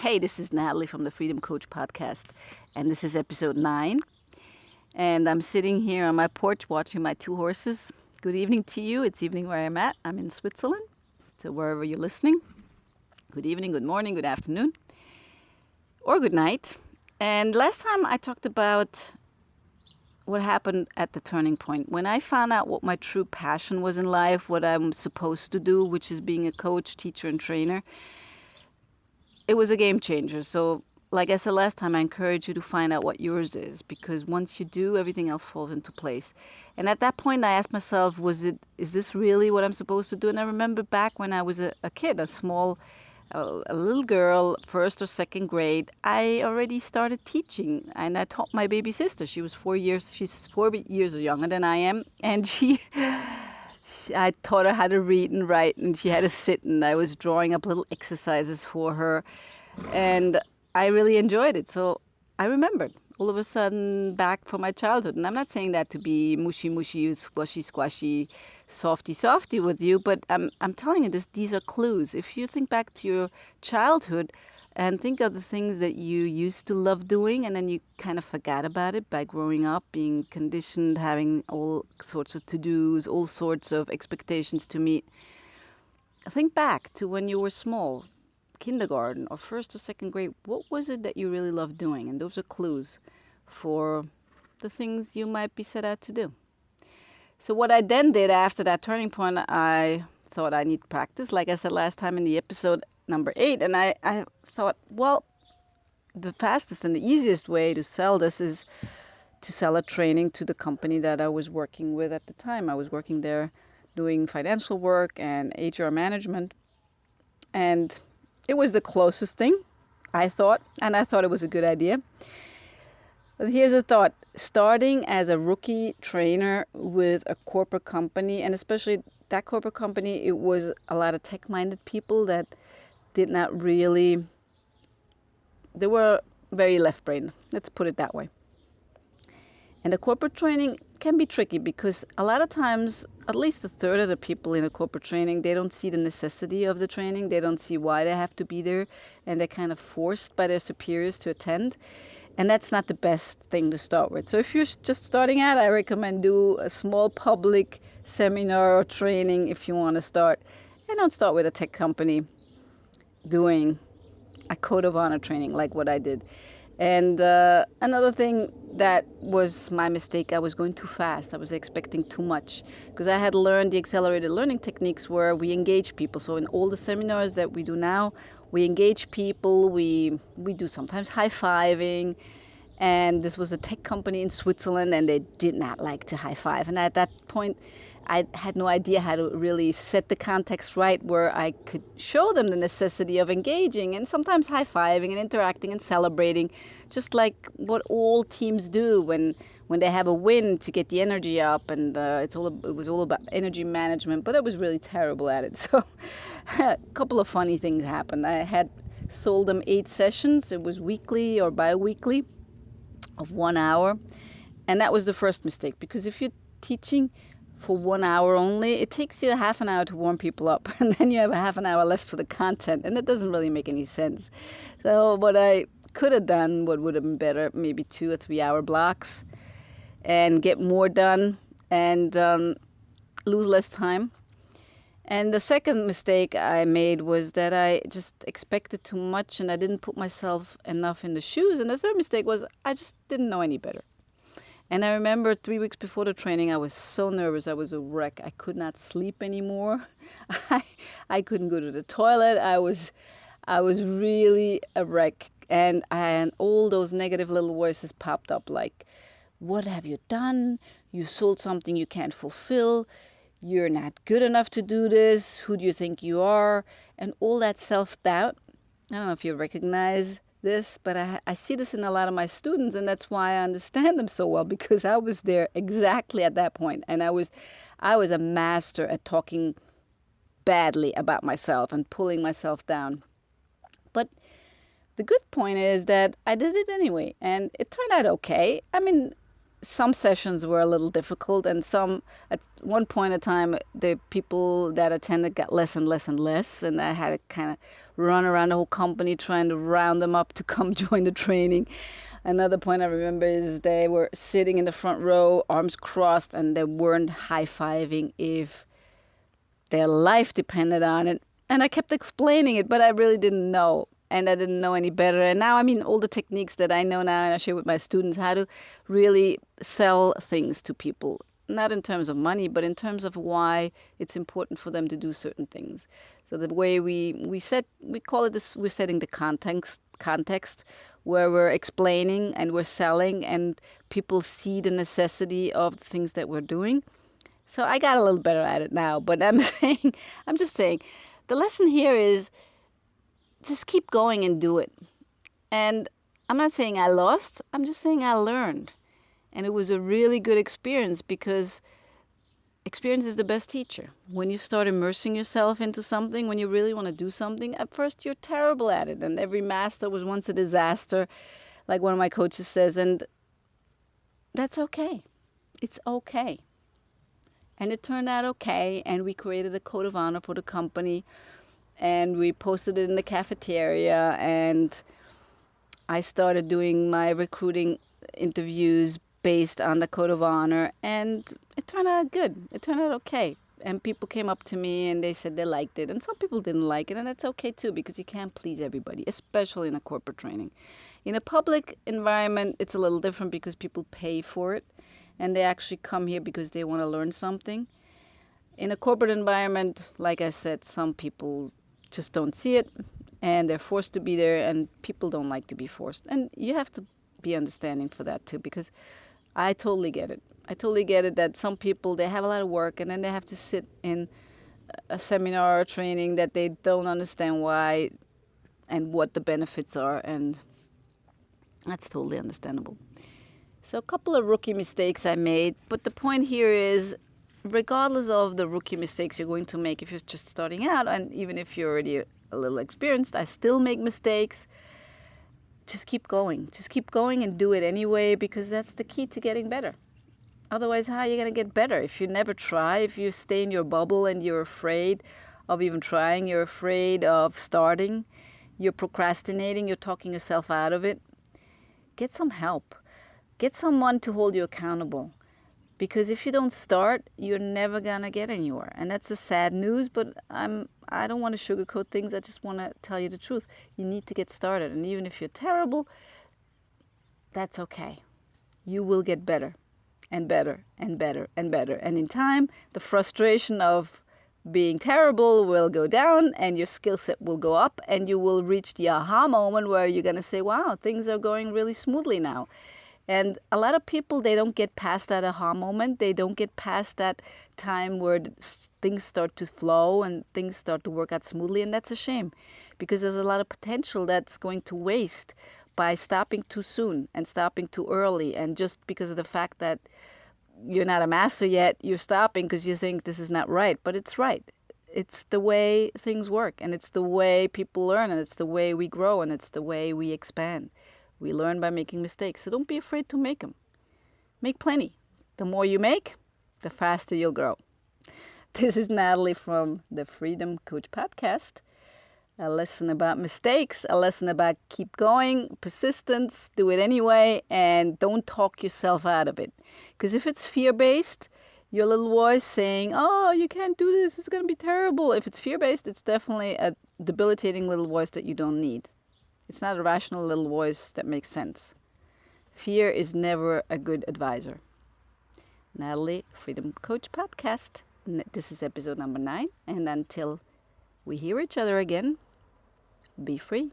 Hey, this is Natalie from the Freedom Coach podcast, and this is episode 9. And I'm sitting here on my porch watching my 2 horses. Good evening to you. It's evening where I'm at. I'm in Switzerland, so wherever you're listening. Good evening, good morning, good afternoon, or good night. And last time I talked about what happened at the turning point. When I found out what my true passion was in life, what I'm supposed to do, which is being a coach, teacher, and trainer, it was a game changer. So like I said last time, I encourage you to find out what yours is, because once you do, everything else falls into place. And at that point, I asked myself, is this really what I'm supposed to do? And I remember back when I was a kid, a little girl, 1st or 2nd grade, I already started teaching, and I taught my baby sister. She's 4 years younger than I am, and I taught her how to read and write, and she had to sit, and I was drawing up little exercises for her, and I really enjoyed it. So I remembered all of a sudden back from my childhood. And I'm not saying that to be mushy, squashy, softy with you, but I'm telling you these are clues. If you think back to your childhood and think of the things that you used to love doing, and then you kind of forgot about it by growing up, being conditioned, having all sorts of to-dos, all sorts of expectations to meet. Think back to when you were small, kindergarten or 1st or 2nd grade. What was it that you really loved doing? And those are clues for the things you might be set out to do. So what I then did after that turning point, I thought I need practice, like I said last time in the episode number 8. And I thought, well, the fastest and the easiest way to sell this is to sell a training to the company that I was working with at the time. I was working there doing financial work and HR management. And it was the closest thing, I thought, and I thought it was a good idea. But here's the thought. Starting as a rookie trainer with a corporate company, and especially that corporate company, it was a lot of tech-minded people that did not really, they were very left-brained. Let's put it that way. And the corporate training can be tricky because a lot of times, at least a third of the people in a corporate training, they don't see the necessity of the training. They don't see why they have to be there, and they're kind of forced by their superiors to attend. And that's not the best thing to start with. So if you're just starting out, I recommend do a small public seminar or training if you want to start. And don't start with a tech company doing a code of honor training like what I did. And another thing that was my mistake, I was going too fast. I was expecting too much because I had learned the accelerated learning techniques where we engage people. So in all the seminars that we do now, we engage people. We do sometimes high-fiving. And this was a tech company in Switzerland, and they did not like to high-five. And at that point, I had no idea how to really set the context right where I could show them the necessity of engaging and sometimes high-fiving and interacting and celebrating, just like what all teams do when they have a win to get the energy up. And it was all about energy management, but I was really terrible at it. So a couple of funny things happened. I had sold them 8 sessions. It was weekly or bi-weekly of 1 hour. And that was the first mistake, because if you're teaching for 1 hour only, it takes you a half an hour to warm people up, and then you have a half an hour left for the content, and that doesn't really make any sense. So what I could have done, what would have been better, maybe 2 or 3 hour blocks, and get more done and lose less time. And the second mistake I made was that I just expected too much, and I didn't put myself enough in the shoes. And the third mistake was I just didn't know any better. And I remember 3 weeks before the training, I was so nervous. I was a wreck. I could not sleep anymore. I couldn't go to the toilet. I was really a wreck. And all those negative little voices popped up like, what have you done? You sold something you can't fulfill. You're not good enough to do this. Who do you think you are? And all that self-doubt. I don't know if you recognize this, but I see this in a lot of my students, and that's why I understand them so well, because I was there exactly at that point, and I was a master at talking badly about myself and pulling myself down. But the good point is that I did it anyway, and it turned out okay. I mean, some sessions were a little difficult, and some, at one point in time, the people that attended got less and less and less, and I had to kind of run around the whole company trying to round them up to come join the training. Another point I remember is they were sitting in the front row, arms crossed, and they weren't high-fiving if their life depended on it. And I kept explaining it, but I really didn't know. And I didn't know any better. And now, all the techniques that I know now, and I share with my students how to really sell things to people. Not in terms of money, but in terms of why it's important for them to do certain things. So the way we call it this, we're setting the context where we're explaining and we're selling, and people see the necessity of the things that we're doing. So I got a little better at it now, but I'm just saying, the lesson here is just keep going and do it. And I'm not saying I lost, I'm just saying I learned. And it was a really good experience, because experience is the best teacher. When you start immersing yourself into something, when you really want to do something, at first you're terrible at it. And every master was once a disaster, like one of my coaches says, and that's okay. It's okay. And it turned out okay, and we created a code of honor for the company, and we posted it in the cafeteria, and I started doing my recruiting interviews based on the code of honor, and it turned out good. It turned out okay. And people came up to me and they said they liked it, and some people didn't like it, and that's okay too, because you can't please everybody, especially in a corporate training. In a public environment, it's a little different, because people pay for it, and they actually come here because they want to learn something. In a corporate environment, like I said, some people just don't see it, and they're forced to be there, and people don't like to be forced. And you have to be understanding for that too, because I totally get it. I totally get it that some people, they have a lot of work, and then they have to sit in a seminar or training that they don't understand why and what the benefits are, and that's totally understandable. So a couple of rookie mistakes I made, but the point here is, regardless of the rookie mistakes you're going to make if you're just starting out, and even if you're already a little experienced, I still make mistakes. Just keep going. Just keep going and do it anyway, because that's the key to getting better. Otherwise, how are you going to get better? If you never try, if you stay in your bubble and you're afraid of even trying, you're afraid of starting, you're procrastinating, you're talking yourself out of it, get some help. Get someone to hold you accountable. Because if you don't start, you're never going to get anywhere. And that's the sad news, but I don't want to sugarcoat things. I just want to tell you the truth. You need to get started. And even if you're terrible, that's okay. You will get better and better and better and better. And in time, the frustration of being terrible will go down, and your skill set will go up, and you will reach the aha moment where you're going to say, wow, things are going really smoothly now. And a lot of people, they don't get past that aha moment. They don't get past that time where things start to flow and things start to work out smoothly. And that's a shame, because there's a lot of potential that's going to waste by stopping too soon and stopping too early. And just because of the fact that you're not a master yet, you're stopping because you think this is not right. But it's right. It's the way things work, and it's the way people learn, and it's the way we grow, and it's the way we expand. We learn by making mistakes, so don't be afraid to make them. Make plenty. The more you make, the faster you'll grow. This is Natalie from the Freedom Coach Podcast. A lesson about mistakes, a lesson about keep going, persistence, do it anyway, and don't talk yourself out of it. Because if it's fear-based, your little voice saying, oh, you can't do this, it's going to be terrible. If it's fear-based, it's definitely a debilitating little voice that you don't need. It's not a rational little voice that makes sense. Fear is never a good advisor. Natalie, Freedom Coach Podcast. This is episode number 9. And until we hear each other again, be free.